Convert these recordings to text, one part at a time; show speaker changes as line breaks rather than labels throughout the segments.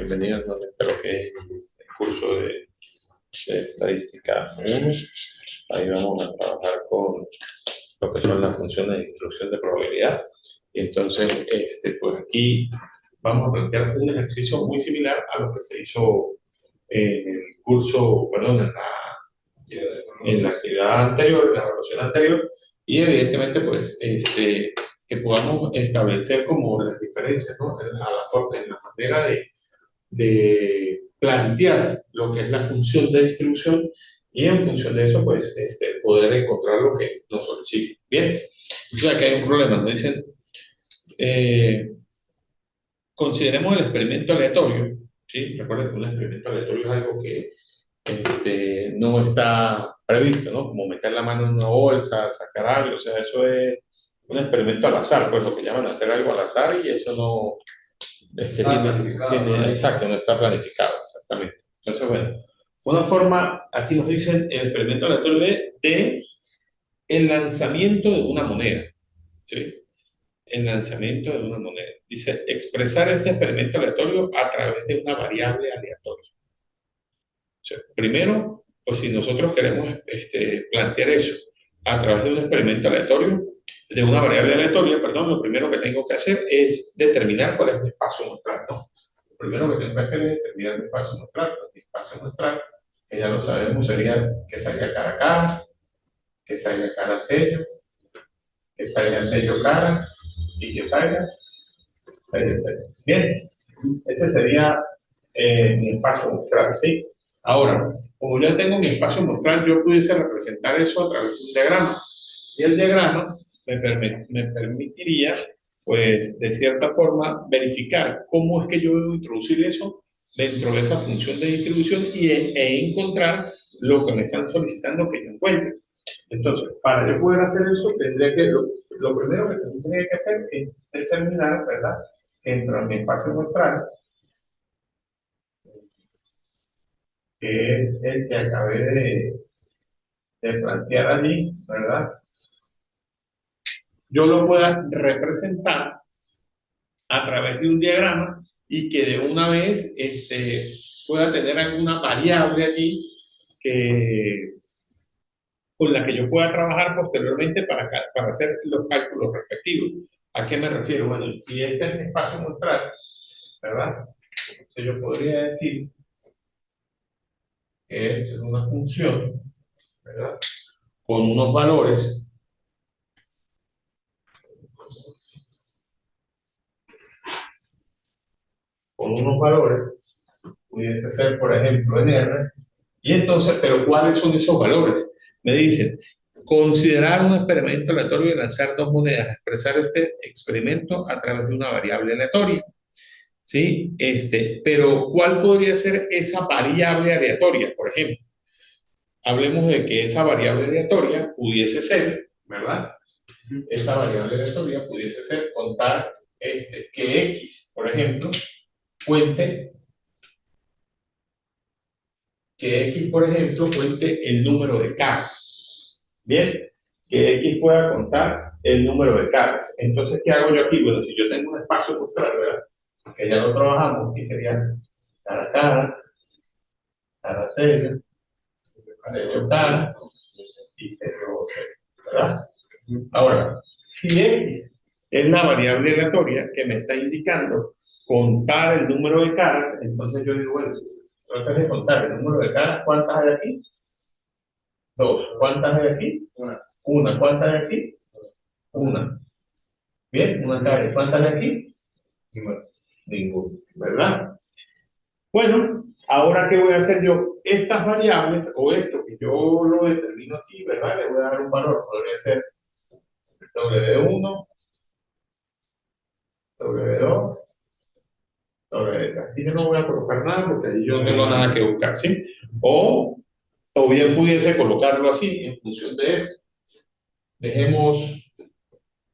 Bienvenidos nuevamente a lo que es el curso de estadística 1. Ahí vamos a trabajar con lo que son las funciones de distribución de probabilidad. Y entonces, pues aquí vamos a plantear un ejercicio muy similar a lo que se hizo en el curso, perdón, en la actividad anterior, en la evaluación anterior, y evidentemente, pues, que podamos establecer como las diferencias, ¿no? En la manera de plantear lo que es la función de distribución y en función de eso, pues, poder encontrar lo que nos solicita. Bien, entonces aquí hay un problema, nos dicen, consideremos el experimento aleatorio, ¿sí? Recuerden que un experimento aleatorio es algo que no está previsto, ¿no? Como meter la mano en una bolsa, sacar algo, o sea, eso es un experimento al azar, pues lo que llaman hacer algo al azar y eso no, exacto, no está planificado, exactamente. Entonces, bueno, una forma, aquí nos dicen el experimento aleatorio de el lanzamiento de una moneda, ¿sí? El lanzamiento de una moneda. Dice, expresar este experimento aleatorio a través de una variable aleatoria. O sea, primero, pues si nosotros queremos plantear eso a través de un experimento aleatorio, de una variable aleatoria, perdón, lo primero que tengo que hacer es determinar cuál es mi espacio muestral, ¿no? Lo primero que tengo que hacer es determinar mi espacio muestral. Mi espacio muestral, que ya lo sabemos, sería que salga cara a cara, que salga cara a sello, que salga sello cara y que salga sello sello. Bien, ese sería mi espacio muestral, ¿sí? Ahora, como ya tengo mi espacio muestral, yo pudiese representar eso a través de un diagrama. Y el diagrama me permitiría, pues, de cierta forma, verificar cómo es que yo debo introducir eso dentro de esa función de distribución e encontrar lo que me están solicitando que yo encuentre. Entonces, para yo poder hacer eso, tendría que, lo primero que tendría que hacer es determinar, ¿verdad?, que dentro de mi espacio muestral, que es el que acabé de plantear allí, ¿verdad?, yo lo pueda representar a través de un diagrama y que de una vez pueda tener alguna variable allí con la que yo pueda trabajar posteriormente para hacer los cálculos respectivos. ¿A qué me refiero? Bueno, si este es mi espacio muestral, ¿verdad? Entonces yo podría decir que esto es una función, ¿verdad?, con unos valores pudiese ser, por ejemplo, en R, y entonces, pero ¿cuáles son esos valores? Me dicen, considerar un experimento aleatorio y lanzar dos monedas, expresar este experimento a través de una variable aleatoria, ¿sí? Pero ¿cuál podría ser esa variable aleatoria, por ejemplo? Hablemos de que esa variable aleatoria pudiese ser, ¿verdad? Esa variable aleatoria pudiese ser contar que X, por ejemplo, cuente el número de caras. Bien, que X pueda contar el número de caras. Entonces, ¿qué hago yo aquí? Bueno, si yo tengo un espacio muestral, ¿verdad?, que ya lo trabajamos, que sería cara a cara, cara a sello, sello cara y sello, ¿verdad? Ahora, si X es la variable aleatoria que me está indicando contar el número de caras, entonces yo digo, bueno, si tratas de contar el número de caras, ¿cuántas hay aquí? Dos. ¿Cuántas hay aquí? Una. ¿Cuántas hay aquí? Una. Bien, una cara. ¿Cuántas hay aquí? Ninguna. ¿Verdad? Bueno, ahora ¿qué voy a hacer yo? Estas variables, o esto que yo lo determino aquí, ¿verdad?, le voy a dar un valor. Podría ser W1, W2, W3. Aquí yo no voy a colocar nada porque ahí yo no tengo nada que buscar, ¿sí? O bien pudiese colocarlo así, en función de esto. Dejemos,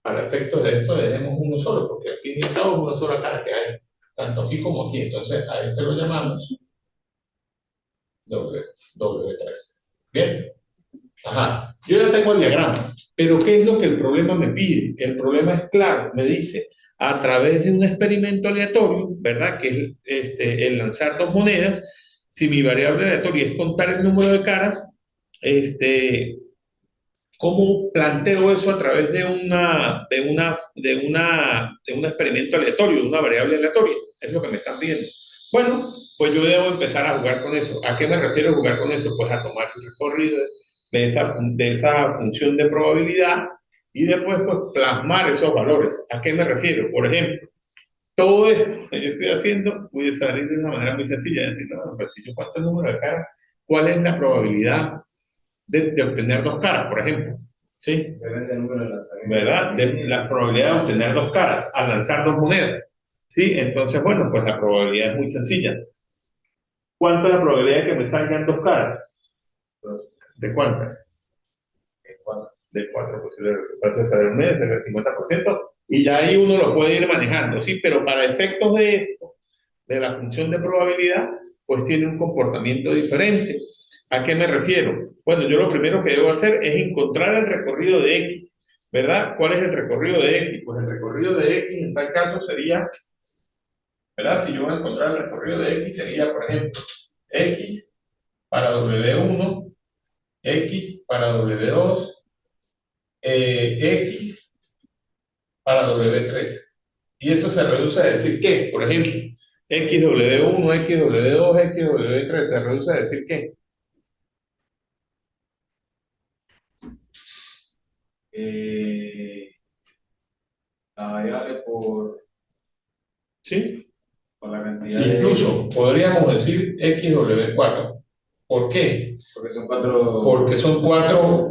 para efectos de esto, dejemos uno solo, porque al fin y al cabo es una sola cara que hay, tanto aquí como aquí. Entonces, a este lo llamamos W3. Bien. Ajá, yo ya tengo el diagrama, pero ¿qué es lo que el problema me pide? El problema es claro, me dice, a través de un experimento aleatorio, ¿verdad? Que es el lanzar dos monedas, si mi variable aleatoria es contar el número de caras, este, ¿cómo planteo eso a través de un experimento aleatorio, de una variable aleatoria? Es lo que me están pidiendo. Bueno, pues yo debo empezar a jugar con eso. ¿A qué me refiero a jugar con eso? Pues a tomar el recorrido de esa función de probabilidad y después pues plasmar esos valores. ¿A qué me refiero? Por ejemplo, todo esto que yo estoy haciendo puede salir de una manera muy sencilla. Decir, no, pero si yo cuento el número de caras, ¿cuál es la probabilidad de obtener dos caras, por ejemplo? ¿Sí?
Depende del número de lanzamientos.
¿Verdad? De la probabilidad de obtener dos caras al lanzar dos monedas. ¿Sí? Entonces, bueno, pues la probabilidad es muy sencilla. ¿Cuánta es la probabilidad de que me salgan dos caras? ¿De cuántas? De cuatro posibles resultados. De saber un mes, del 50%. Y ya ahí uno lo puede ir manejando, ¿sí? Pero para efectos de esto, de la función de probabilidad, pues tiene un comportamiento diferente. ¿A qué me refiero? Bueno, yo lo primero que debo hacer es encontrar el recorrido de X, ¿verdad? ¿Cuál es el recorrido de X? Pues el recorrido de X en tal caso sería, ¿verdad? Si yo voy a encontrar el recorrido de X sería, por ejemplo, X para W1, X para W2, X para W3. Y eso se reduce a decir qué, por ejemplo, XW1, XW2, XW3, se reduce a decir qué.
La variable
¿Sí?
por la cantidad
Incluso podríamos decir XW4. ¿Por qué?
Porque son cuatro.
Porque son cuatro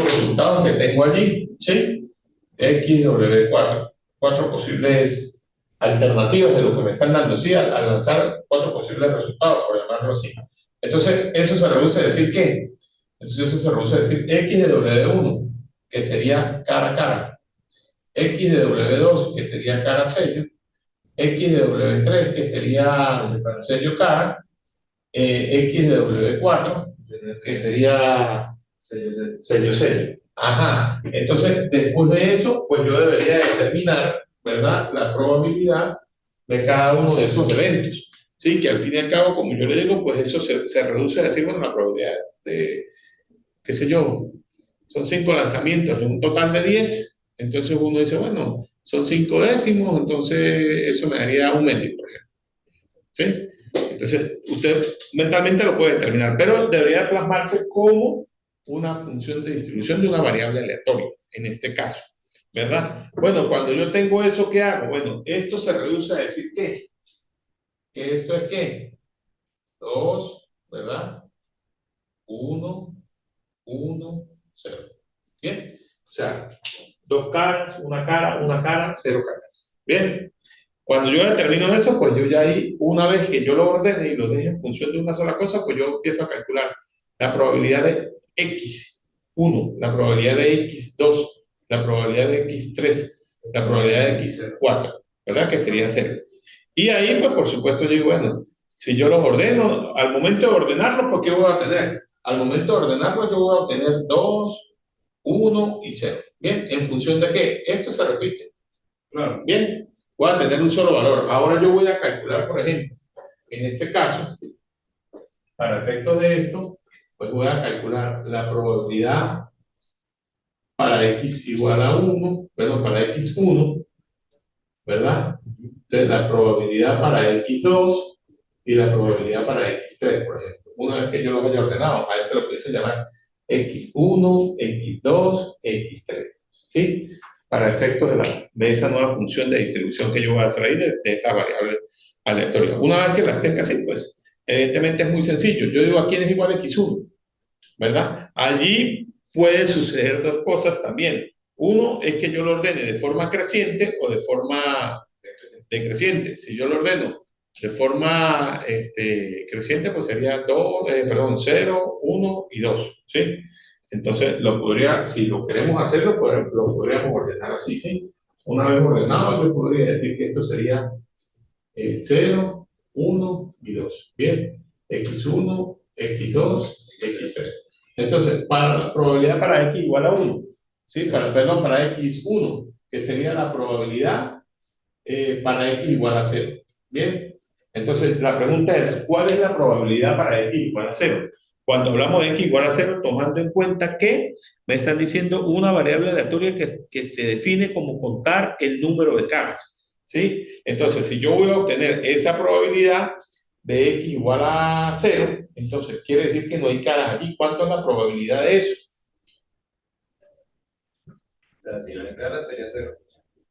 resultados que tengo allí, ¿sí? XW4. Cuatro posibles alternativas de lo que me están dando, ¿sí? Al lanzar cuatro posibles resultados, por llamarlo así. Entonces, eso se reduce a decir ¿qué? Entonces, eso se reduce a decir X de W1, que sería cara a cara. X de W2, que sería cara a sello. X de W3, que sería sello cara. X de W4, que sería sello. Ajá. Entonces, después de eso, pues yo debería determinar, ¿verdad?, la probabilidad de cada uno de esos eventos. Sí, que al fin y al cabo, como yo le digo, pues eso se reduce a decir, bueno, la probabilidad de, qué sé yo, son 5 lanzamientos de un total de 10. Entonces uno dice, bueno, son 5 décimos, entonces eso me daría un medio, por ejemplo. ¿Sí? Entonces, usted mentalmente lo puede determinar, pero debería plasmarse como una función de distribución de una variable aleatoria, en este caso, ¿verdad? Bueno, cuando yo tengo eso, ¿qué hago? Bueno, esto se reduce a decir ¿qué? ¿Que esto es qué? 2, ¿verdad? 1, 1, 0. ¿Bien? O sea, dos caras, una cara, cero caras. ¿Bien? Cuando yo determino eso, pues yo ya ahí, una vez que yo lo ordene y lo deje en función de una sola cosa, pues yo empiezo a calcular la probabilidad de X1, la probabilidad de X2, la probabilidad de X3, la probabilidad de X4, ¿verdad? Que sería 0. Y ahí, pues por supuesto, yo digo, bueno, si yo los ordeno, al momento de ordenarlos, pues ¿qué voy a obtener? Al momento de ordenarlos, yo voy a obtener 2, 1 y 0. ¿Bien? ¿En función de qué? Esto se repite. Claro. Bien, voy a tener un solo valor. Ahora yo voy a calcular, por ejemplo, en este caso, para efectos de esto, pues voy a calcular la probabilidad para x igual a 1, perdón, para x1, ¿verdad? Entonces, la probabilidad para x2 y la probabilidad para x3, por ejemplo. Una vez que yo los haya ordenado, a esto lo pudiese llamar x1, x2, x3, ¿sí? Para efectos de esa nueva función de distribución que yo voy a hacer ahí, de esa variable aleatoria. Una vez que las tenga así, pues, evidentemente es muy sencillo. Yo digo, ¿a quién es igual x1? ¿Verdad? Allí puede suceder dos cosas también. Uno es que yo lo ordene de forma creciente o de forma decreciente. Si yo lo ordeno de forma creciente, pues sería 2, perdón, 0, 1 y 2, ¿sí? Entonces, si lo queremos hacer, lo podríamos ordenar así, ¿sí? Una vez ordenado, yo podría decir que esto sería 0, 1 y 2. Bien, x1, x2, x3. Entonces, para la probabilidad para x igual a 1, ¿sí? Perdón, para x1, que sería la probabilidad para x igual a 0. Bien, entonces la pregunta es, ¿cuál es la probabilidad para x igual a 0? Cuando hablamos de x igual a 0, tomando en cuenta que me están diciendo una variable aleatoria que se define como contar el número de caras, ¿sí? Entonces, si yo voy a obtener esa probabilidad de x igual a 0, entonces quiere decir que no hay caras aquí. ¿Cuánto es la probabilidad de eso?
O sea, si no hay cara sería cero.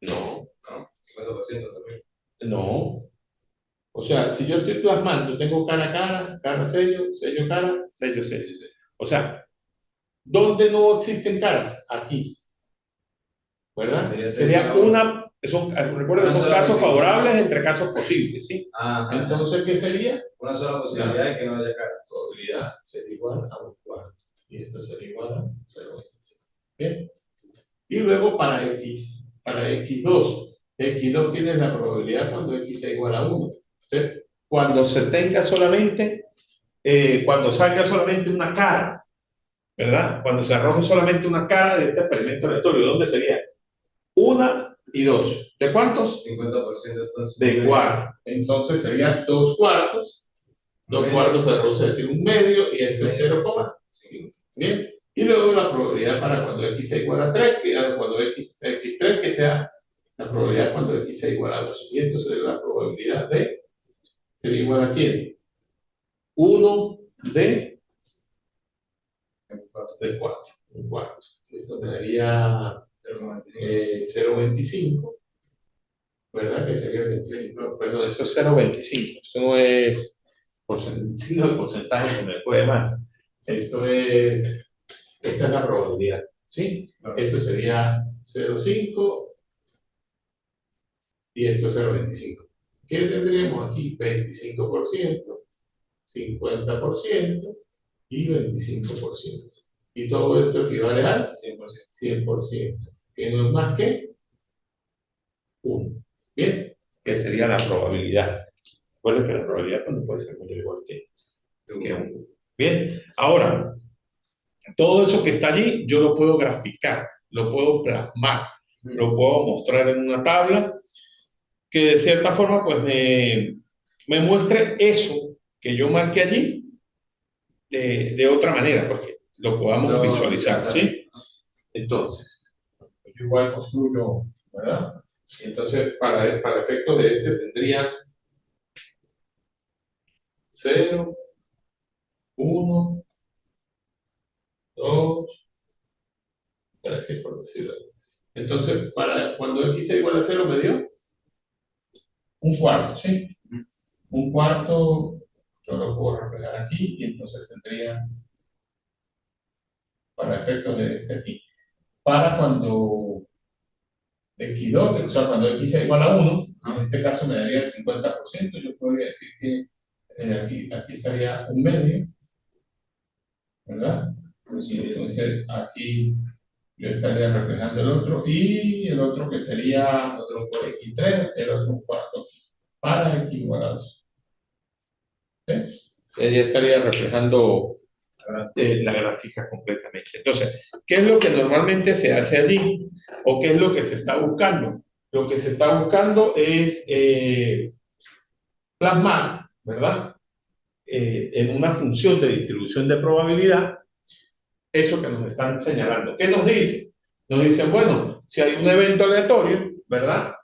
No,
¿No? 50% también.
no. O sea, si yo estoy plasmando, tengo cara a cara, cara sello, sello cara, sello sello, sello. O sea, ¿dónde no existen caras? Aquí, ¿verdad? Sería una, recuerden, son casos favorables entre casos posibles, ¿sí?
Ajá.
Entonces, ¿qué sería?
Una sola posibilidad de que no haya cara.
Probabilidad sería igual a un cuarto. Y esto sería igual a 0,25. Bien. Y luego para x2. X2 tiene la probabilidad cuando x es igual a 1. Entonces, cuando se tenga solamente, cuando salga solamente una cara, ¿verdad? Cuando se arroje solamente una cara de este experimento aleatorio, ¿dónde sería? 1 y 2. ¿De cuántos?
50% entonces.
De cuarto. Entonces serían 2 cuartos. 2 cuartos se reduce a decir 1/2 y esto es 0,5. Bien. Y luego la probabilidad para cuando x es igual a 3, que cuando x3, que sea la probabilidad cuando x es igual a 2. Y entonces la probabilidad de sería igual a quién? 1 de 4. Un cuarto. Esto me daría 0,25. ¿Verdad? Que sería 25. Perdón, eso es 0,25. Esto no es signo de porcentaje, se me puede más. Esto es, esta es la probabilidad. ¿Sí? Esto sería 0,5 y esto es 0,25. ¿Qué tendríamos aquí? 25%, 50% y 25%. Y todo esto equivale al 100%. 100%. Que no es más que 1. Bien, que sería la probabilidad. Recuerden que la probabilidad no puede ser mayor o igual que 1. Bien, ahora, todo eso que está allí, yo lo puedo graficar, lo puedo plasmar, lo puedo mostrar en una tabla que de cierta forma pues me muestre eso que yo marqué allí de otra manera, pues que lo podamos visualizar, ¿sí? Entonces, yo igual construyo, ¿verdad? Entonces, para efectos de este tendría 0, 1, 2, 3, por decirlo. Entonces, para cuando x es igual a 0 me dio un cuarto, ¿sí? Un cuarto, yo lo puedo reflejar aquí y entonces tendría, para efectos de este aquí, para cuando x2, o sea, cuando x es igual a 1, en este caso me daría el 50%, yo podría decir que aquí estaría 1/2, ¿verdad? Y entonces aquí yo estaría reflejando el otro, y el otro que sería otro por x3, el otro un cuarto aquí, para x igual a 2. ¿Sí? Ella estaría reflejando la gráfica completamente. Entonces, ¿qué es lo que normalmente se hace allí? ¿O qué es lo que se está buscando? Lo que se está buscando es plasmar, ¿verdad? En una función de distribución de probabilidad, eso que nos están señalando. ¿Qué nos dice? Nos dicen, bueno, si hay un evento aleatorio, ¿verdad?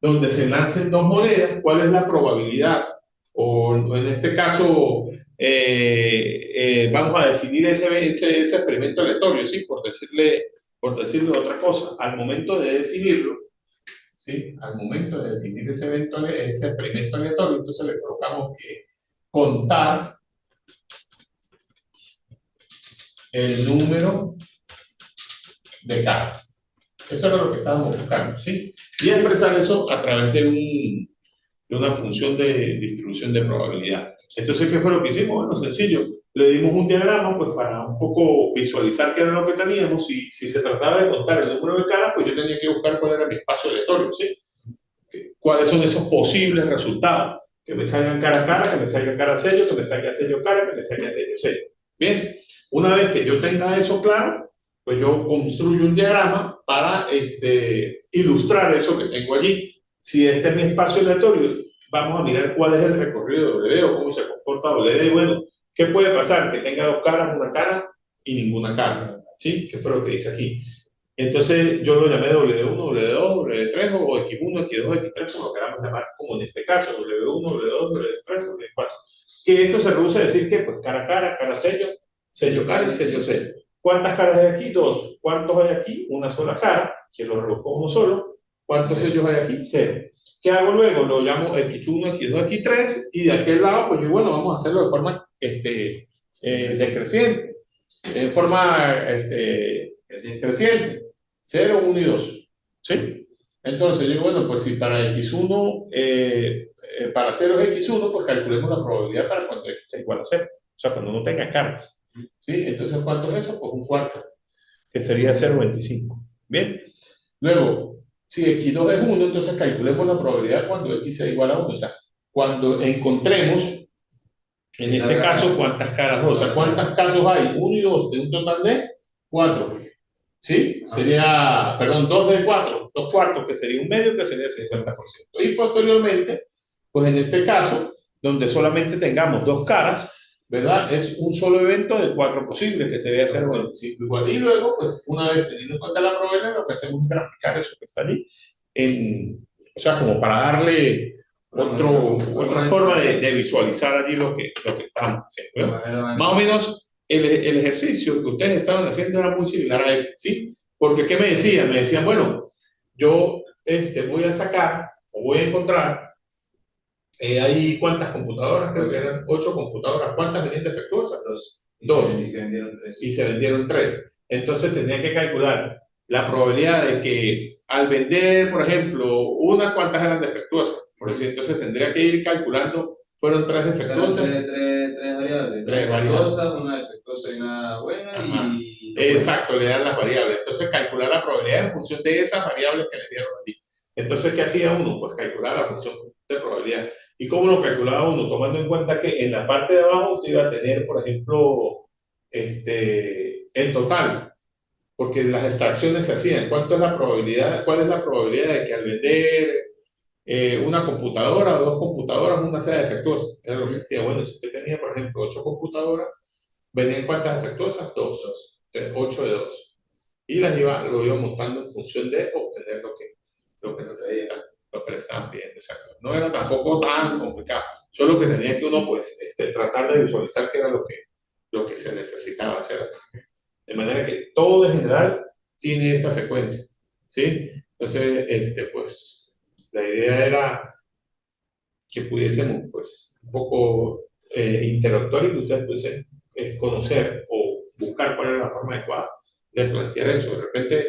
Donde se lancen dos monedas, ¿cuál es la probabilidad? O en este caso, vamos a definir ese experimento aleatorio, ¿sí? Por decirle otra cosa. Al momento de definirlo, ¿sí? Al momento de definir ese experimento aleatorio, entonces le colocamos que contar el número de caras. Eso era lo que estábamos buscando, ¿sí? Y expresar eso a través de una función de distribución de probabilidad. Entonces, ¿qué fue lo que hicimos? Bueno, sencillo. Le dimos un diagrama pues, para un poco visualizar qué era lo que teníamos. Si se trataba de contar el número de caras, pues yo tenía que buscar cuál era mi espacio aleatorio, ¿sí? ¿Cuáles son esos posibles resultados? Que me salgan cara a cara, que me salga cara a sello, que me salga sello cara, que me salga sello sello. Bien, una vez que yo tenga eso claro, pues yo construyo un diagrama para ilustrar eso que tengo allí. Si este es mi espacio aleatorio, vamos a mirar cuál es el recorrido de W o cómo se comporta W. Bueno, ¿qué puede pasar? Que tenga dos caras, una cara y ninguna cara. ¿Sí? ¿Qué fue lo que dice aquí? Entonces yo lo llamé W1, W2, W3 o X1, X2, X3, como lo queramos llamar, como en este caso, W1, W2, W3, W4. Que esto se reduce a decir que pues cara a cara, cara sello, sello cara y sello sello. ¿Cuántas caras hay aquí? Dos. ¿Cuántos hay aquí? Una sola cara, que lo reduzco a uno solo. ¿Cuántos sellos hay aquí? Cero. ¿Qué hago luego? Lo llamo X1, X2, X3 y de aquel lado, pues yo, bueno, vamos a hacerlo de forma decreciente, en forma creciente, 0, 1 y 2. ¿Sí? Entonces, yo digo, bueno, pues si para X1, para 0 es X1, pues calculemos la probabilidad para cuando X sea igual a 0. O sea, cuando no tenga caras. ¿Sí? Entonces, ¿cuánto es eso? Pues un cuarto, que sería 0,25. Bien. Luego, si X2 es 1, entonces calculemos la probabilidad cuando X sea igual a 1. O sea, cuando encontremos, en este caso, cuántas caras 2. O sea, ¿cuántos casos hay? 1 y 2 de un total de 4. ¿Sí? Sería, perdón, 2 de 4, 2 cuartos, que sería un medio, que sería el 50%. Y posteriormente, pues en este caso, donde solamente tengamos dos caras, ¿verdad? Es un solo evento de 4 posibles, que sería 0,25 igual. Y luego, pues una vez teniendo en cuenta la probabilidad, lo que hacemos es graficar eso que está allí, o sea, como para darle otra forma de visualizar allí lo que estamos haciendo. Más o menos el ejercicio que ustedes estaban haciendo era muy similar a este, ¿sí? Porque, ¿qué me decían? Me decían, bueno, yo voy a sacar o voy a encontrar, hay cuántas computadoras, creo que eran 8 computadoras, ¿cuántas venían defectuosas? Dos.
Y se vendieron 3.
Y se vendieron 3. Entonces tenía que calcular la probabilidad de que al vender, por ejemplo, una, ¿cuántas eran defectuosas? Por decir, entonces tendría que ir calculando, fueron 3 defectuosas.
Tres variables.
Tres variables.
Una defectuosa y una buena.
Ajá.
Y
Exacto, le dan las variables. Entonces calcular la probabilidad en función de esas variables que le dieron allí. Entonces, ¿qué hacía uno? Pues calcular la función de probabilidad. ¿Y cómo lo calculaba uno? Tomando en cuenta que en la parte de abajo usted iba a tener, por ejemplo, el total, porque las extracciones se hacían. ¿Cuánto es la probabilidad? ¿Cuál es la probabilidad de que al vender una computadora o dos computadoras, una sea defectuosa? Era lo que decía, bueno, si usted tenía, por ejemplo, 8 computadoras, ¿venían cuántas defectuosas? 2. Entonces, 8 de 2. Y lo iba montando en función de obtener lo que necesitaban, lo que le estaban pidiendo. Exacto. No era tampoco tan complicado. Solo que tenía que uno, pues, tratar de visualizar qué era lo que se necesitaba hacer. De manera que todo en general tiene esta secuencia. ¿Sí? Entonces, pues, la idea era que pudiésemos, pues, un poco interactuar y que ustedes pudiesen conocer o buscar cuál es la forma adecuada de plantear eso. De repente,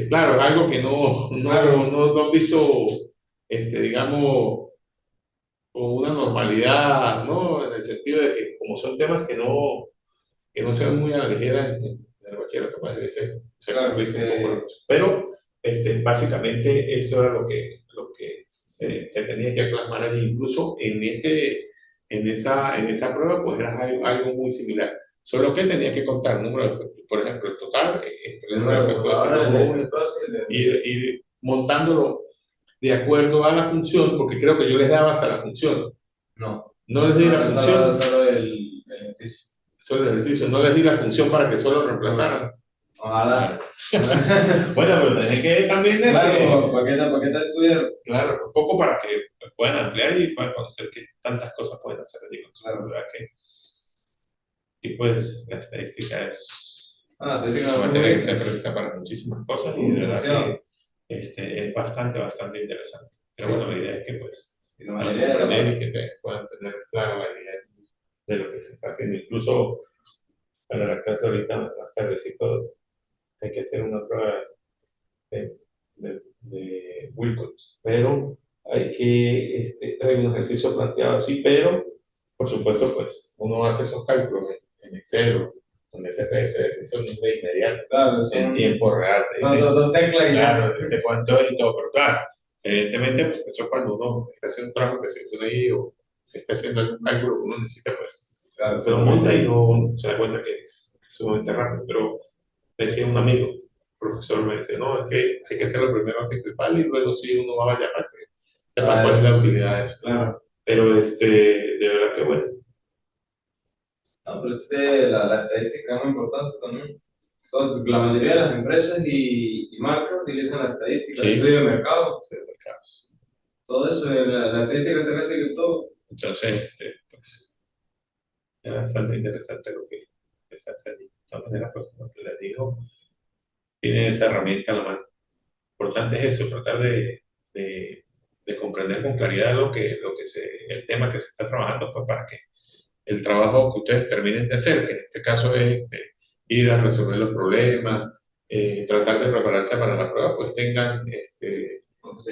claro, es algo que no han visto, digamos, con una normalidad, ¿no? En el sentido de que como son temas que no se ven muy a la ligera en el bachillerato, pues se complica un poco la cosa. Pero, básicamente, eso era lo que se tenía que plasmar allí. Incluso en esa prueba, pues era algo muy similar. Solo que tenía que contar el número de efectos, por ejemplo, el total, el número de efectos, ir montándolo de acuerdo a la función, porque creo que yo les daba hasta la función. No les di la función.
Solo el ejercicio.
Solo el ejercicio, no les di la función para que solo reemplazaran.
Ojalá.
Bueno, pero tenés que también.
Claro, ¿para qué te estudiar?
Claro, un poco para que puedan ampliar y puedan conocer que tantas cosas pueden hacer allí. Claro, ¿verdad? Y pues la estadística es una materia que se presta para muchísimas cosas y de verdad que es bastante, bastante interesante. Pero bueno, la idea es que pues aprender y que puedan tener clara la idea de lo que se está haciendo. Incluso para la clase ahorita, más tardecito, hay que hacer una prueba de Wilcox, pero hay que traer un ejercicio planteado así, pero por supuesto, pues uno hace esos cálculos en Excel o en SPSS, eso es de inmediato,
Claro,
en tiempo real.
Dos teclas y
claro, dice cuánto es y todo, pero claro, evidentemente, pues eso es cuando uno está haciendo un trabajo que se hizo ahí o está haciendo algún cálculo que uno necesita, pues
Claro,
pero monta y no se da cuenta que es sumamente rápido. Pero decía un amigo, profesor, me decía, no, es que hay que hacer lo primero principal y luego sí uno va allá para que sepa cuál es la utilidad de eso.
claro.
Pero de verdad que bueno.
No, pero la estadística es muy importante también. La mayoría de las empresas y marcas utilizan la estadística,
Sí.
el estudio de mercado,
Sí, mercados.
todo eso, la estadística está casi que todo.
Entonces, pues, es bastante interesante lo que se hace allí. De todas maneras, pues, como te les digo, tienen esa herramienta a la mano. Lo importante es eso, tratar de comprender con claridad el tema que se está trabajando, pues, para que el trabajo que ustedes terminen de hacer, que en este caso es ir a resolver los problemas, tratar de prepararse para la prueba, pues tengan,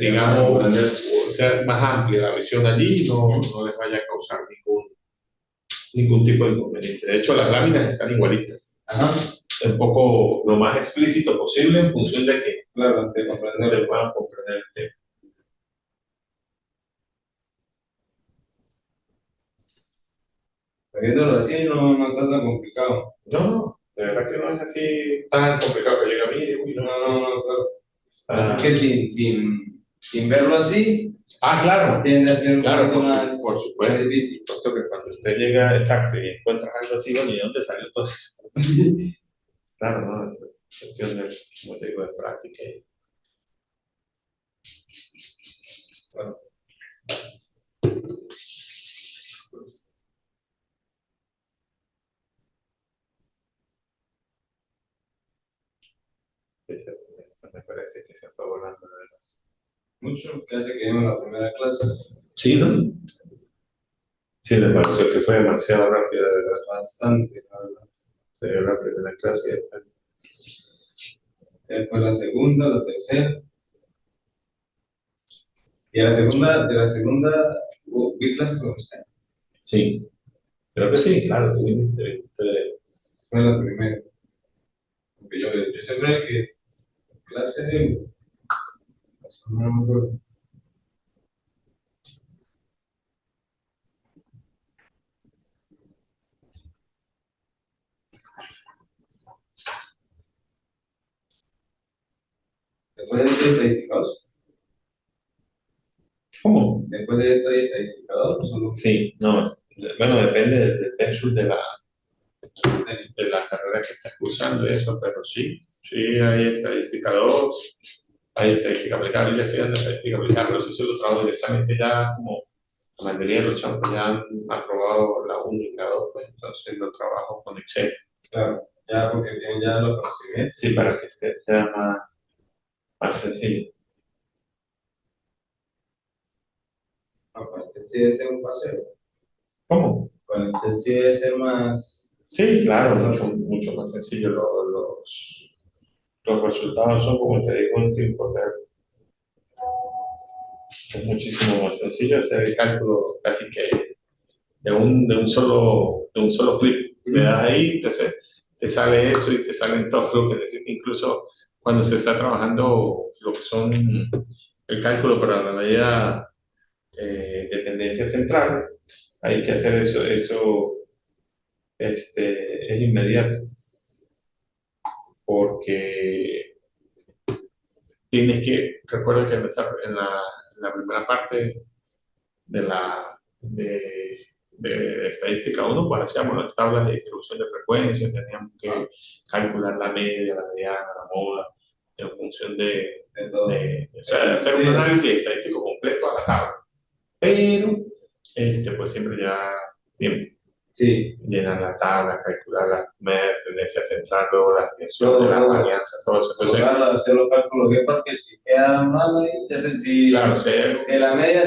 digamos, o sea más amplia la visión allí y no les vaya a causar ningún tipo de inconveniente. De hecho, las láminas están igualitas.
Ajá,
Un poco lo más explícito posible en función de que
claro, de comprender.
le puedan comprender el tema.
Viéndolo así no está tan complicado.
No, de verdad que no es así tan complicado que llegue a mí. Uy, no,
Claro.
Ah,
Así que sin verlo así,
claro.
tiende a ser un
Claro,
poquito más
por supuesto.
difícil.
Puesto que cuando usted llega, exacto, y encuentra algo así, bueno, ¿y de dónde salió todo eso? Claro, no, es cuestión de, como te digo, de práctica. Bueno, me parece que se está volando, de verdad.
Mucho, que hace que vimos la primera clase.
Sí, ¿no? Sí, me pareció que fue demasiado rápido, de verdad.
Bastante, la verdad.
Se dio la primera clase y
Después la segunda, la tercera. Y de la segunda, vi clase con usted.
sí, creo que sí, claro, tú viniste.
Fue la primera. Porque yo siempre que clase, no me acuerdo. Después de esto hay estadística 2.
¿Cómo?
Después de esto hay estadística 2, ¿o solo?
Sí, no, bueno, depende del pensum de la carrera que estás cursando y eso, pero sí, hay estadística 2, hay estadística aplicada, yo ya estoy dando estadística aplicada, pero sí se lo trabajo directamente ya como la mayoría de los chavos ya han aprobado la 1 y la 2, pues entonces lo trabajo con Excel.
Claro, ya porque tienen ya los conocimientos.
Sí, para que sea más sencillo.
No, con Excel sí debe ser un paseo.
¿Cómo?
Con Excel sí debe ser más.
Sí, claro, mucho más sencillo. Los resultados son, como te digo, en tiempo real. Es muchísimo más sencillo hacer el cálculo casi que de un solo clic. Le das ahí, te sale eso y te salen todo lo que necesitas. Incluso cuando se está trabajando lo que son el cálculo para la medida de tendencia central, hay que hacer eso es inmediato, porque recuerda que en la primera parte de la de estadística 1, pues hacíamos las tablas de distribución de frecuencias, teníamos que calcular la media, la mediana, la moda, en función
De todo.
o sea, hacer un análisis estadístico completo a la tabla. Pero, pues siempre ya bien,
Sí,
llenar la tabla, calcular las medias, tendencia central, luego las dimensiones, las varianzas, todo eso. Entonces,
claro, hacer los cálculos bien porque si queda mal ahí, ya sé
claro,
si la media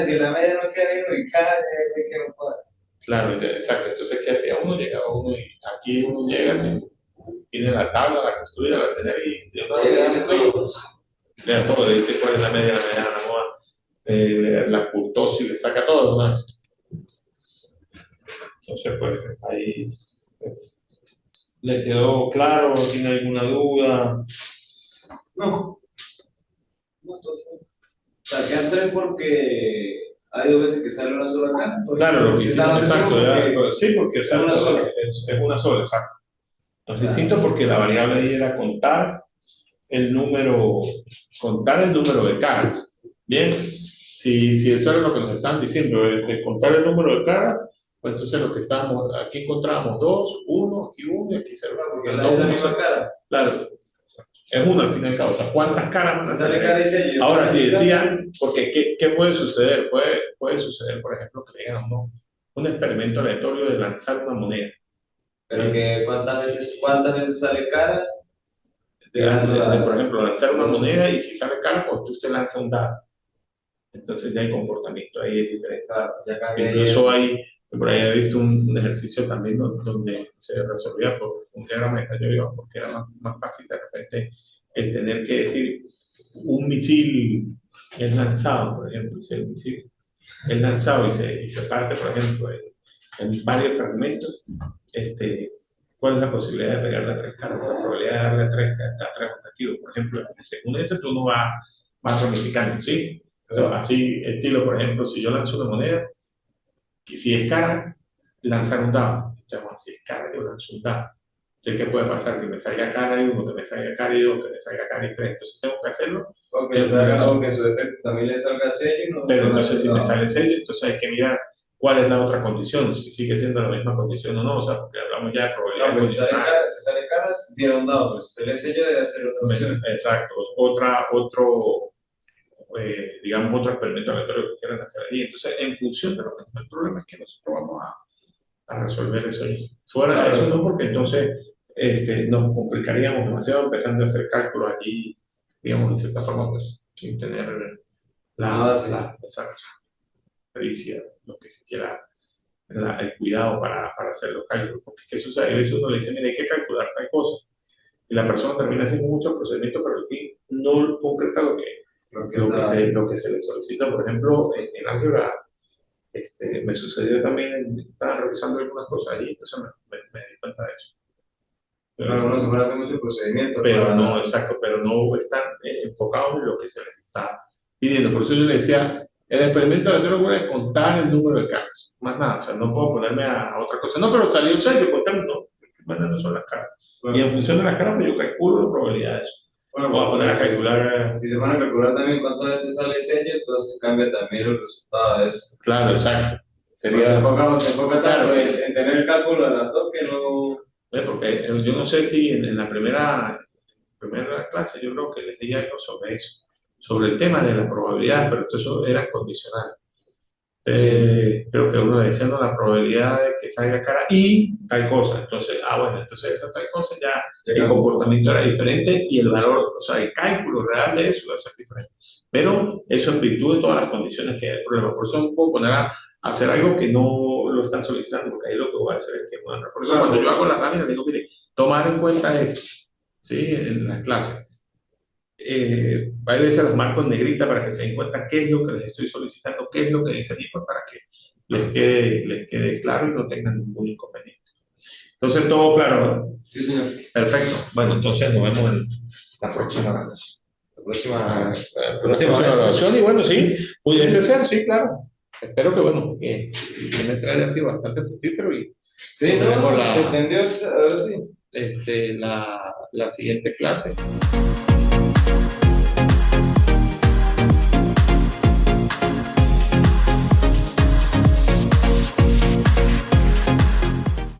no queda bien ubicada, ya es que no puede.
claro, exacto. Entonces, ¿qué hacía uno? Llegaba uno y aquí uno llega así, tiene la tabla, la construye, la señal y de una vez dice todo. Le da todo, le dice cuál es la media, la mediana, la moda, la curtosis, le saca todo de una vez. Entonces, pues ahí le quedó claro, tiene alguna duda.
No, no, entonces. O sea, quedan 3 porque hay dos veces que sale una sola cara.
Claro, lo que hicimos, exacto, sí, porque o sea,
una sola.
es una sola, exacto. Es
Claro.
distinto porque la variable ahí era el número, contar el número de caras. Bien, si eso era lo que nos estaban diciendo, de contar el número de caras, pues entonces lo que estábamos, aquí encontrábamos 2, 1, aquí 1 y aquí 0, porque
Porque
el
la
2,
es la
1,
misma cara.
claro, es uno al fin y al cabo, o sea, ¿cuántas caras van a
Si sale
tener?
cara y sello.
Ahora, si decía, porque ¿qué puede suceder? Puede suceder, por ejemplo, que le digan un experimento aleatorio de lanzar una moneda.
Pero
¿Sí?
que cuántas veces sale cara.
Por ejemplo, lanzar una moneda y si sale cara, pues usted lanza un dado. Entonces ya el comportamiento ahí es diferente.
Claro, ya cambia.
Incluso por ahí he visto un ejercicio también donde se resolvía por un diagrama de Taylor, porque era más fácil de repente el tener que decir un misil es lanzado, por ejemplo, y si el misil es lanzado y se parte, por ejemplo, en varios fragmentos, ¿cuál es la posibilidad de pegarle a tres caras? La probabilidad de darle a tres objetivos, por ejemplo, según eso tú no vas ramificando, ¿sí? Pero así, estilo, por ejemplo, si yo lanzo una moneda, y si es cara, lanzar un dado. Entonces, si es cara, yo lanzo un dado. Entonces, ¿qué puede pasar? Que me salga cara y uno, que me salga cara y dos, que me salga cara y tres. Entonces, tengo que hacerlo.
O que, o que su defecto también le salga sello. No,
pero
no
entonces, si me
no.
sale sello, entonces hay que mirar cuál es la otra condición, si sigue siendo la misma condición o no. O sea, porque hablamos ya de probabilidad.
No, pues si sale cara, tiene un dado, pero si sale sello, debe hacer otra opción.
Exacto. Digamos, otro experimento aleatorio que quieran hacer allí. Entonces, en función de lo que el problema es que nosotros vamos a resolver eso allí. Fuera de eso, no, porque entonces nos complicaríamos demasiado empezando a hacer cálculos allí, digamos, de cierta forma, pues, sin tener esa pericia, lo que se quiera, el cuidado para hacer los cálculos. Porque ¿qué sucede? A veces uno le dice, mire, hay que calcular tal cosa. Y la persona termina haciendo muchos procedimientos, pero al fin no concreta lo que se le solicita. Por ejemplo, en álgebra, me sucedió también, estaba revisando algunas cosas allí, entonces me di cuenta de eso.
Pero no se puede hacer muchos procedimientos.
Pero no, exacto, pero no están enfocados en lo que se les está pidiendo. Por eso yo le decía, el experimento de yo voy a contar el número de caras, más nada, o sea, no puedo ponerme a otra cosa. No, pero salió 6, yo conté, no, no son las caras. Bueno, y en función de las caras, pues yo calculo la probabilidad de eso. Bueno, voy a poner a calcular.
Si se van a calcular también cuántas veces sale sello, entonces cambia también el resultado de eso.
Claro, exacto.
Sería, se enfoca tanto en tener el cálculo de las dos que no.
Porque yo no sé si en la primera clase yo creo que les di algo sobre eso, sobre el tema de las probabilidades, pero eso era condicional. Creo que uno decía, no, la probabilidad de que salga cara y tal cosa. Entonces, bueno, entonces esa tal cosa ya el comportamiento era diferente y el valor, o sea, el cálculo real de eso iba a ser diferente. Pero eso en virtud de todas las condiciones que hay el problema. Por eso no puedo poner a hacer algo que no lo están solicitando, porque ahí lo que voy a hacer es que, bueno, por eso cuando yo hago las láminas digo, mire, tomar en cuenta eso, ¿sí? En las clases. Varias veces las marco en negrita para que se den cuenta qué es lo que les estoy solicitando, qué es lo que dice allí, pues para que les quede claro y no tengan ningún inconveniente. Entonces, todo claro.
Sí, señor.
Perfecto. Bueno, entonces nos vemos en la próxima grabación. Y bueno, sí, pudiese ser, sí, claro. Espero que, bueno, que me traiga sido bastante fructífero y
sí, no, se entendió, ahora sí.
La siguiente clase.